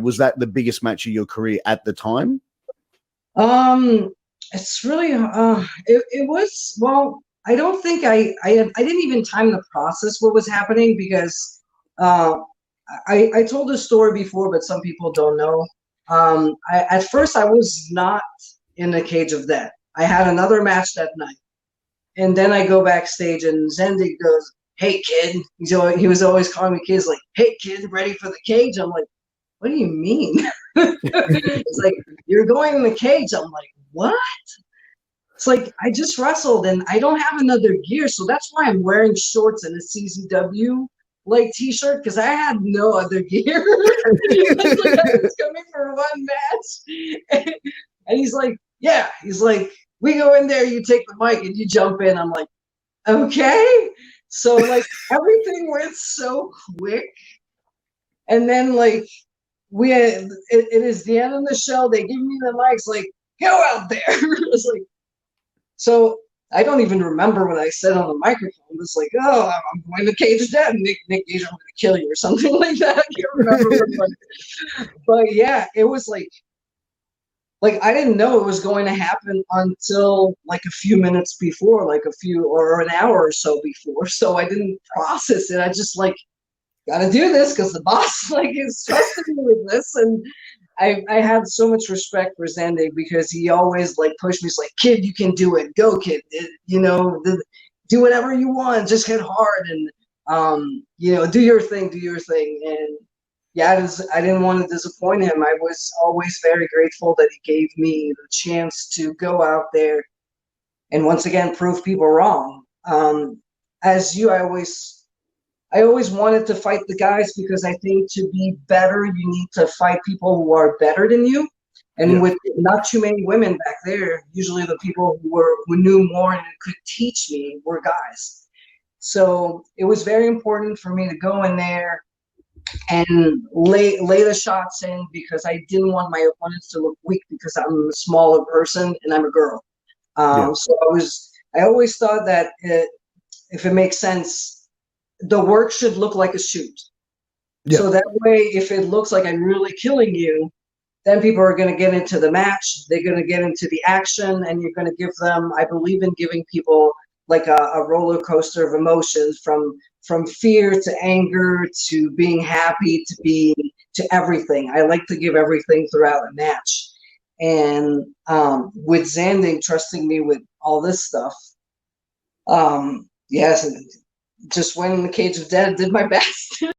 Was that the biggest match of your career at the time? It's really it was, well, I don't think I didn't even time the process what was happening, because uh I told this story before, but some people don't know. At first I was not in the cage of death. I had another match that night, and then I go backstage and Zendig goes, "Hey kid," he was always calling me kids, like, "Hey kid, ready for the cage?" I'm like, "What do you mean?" It's like, "You're going in the cage." I'm like, "What?" It's like, I just wrestled and I don't have another gear, so that's why I'm wearing shorts and a CZW like t-shirt, because I had no other gear. It's like I was coming for one match, and he's like, "Yeah," he's like, "We go in there, you take the mic and you jump in." I'm like, "Okay." So like everything went so quick, and then like it is the end of the show. They give me the mics, like, "Go out there." It's like, so I don't even remember what I said on the microphone. It was like, "Oh, I'm going to cage dead, Nick Gage, I'm going to kill you," or something like that. I can't remember. But yeah, it was like I didn't know it was going to happen until like a few minutes before, like a few or an hour or so before. So I didn't process it. I just like, gotta do this because the boss like is trusting me with this. And I had so much respect for Zandig, because he always like pushed me. He's like, "Kid, you can do it. Go, kid. Do whatever you want. Just hit hard and do your thing, do your thing." And yeah, I didn't want to disappoint him. I was always very grateful that he gave me the chance to go out there and once again prove people wrong. As you, I always wanted to fight the guys, because I think to be better, you need to fight people who are better than you. And Yeah. with not too many women back there, usually the people who knew more and could teach me were guys. So it was very important for me to go in there and lay the shots in, because I didn't want my opponents to look weak, because I'm a smaller person and I'm a girl. Yeah. So I always thought that if it makes sense, the work should look like a shoot. Yeah. So that way, if it looks like I'm really killing you, then people are going to get into the match. They're going to get into the action, and you're going to give them. I believe in giving people like a roller coaster of emotions, from fear to anger to being happy to everything. I like to give everything throughout a match. And with Zanding trusting me with all this stuff, yes, just went in the cage of death, did my best.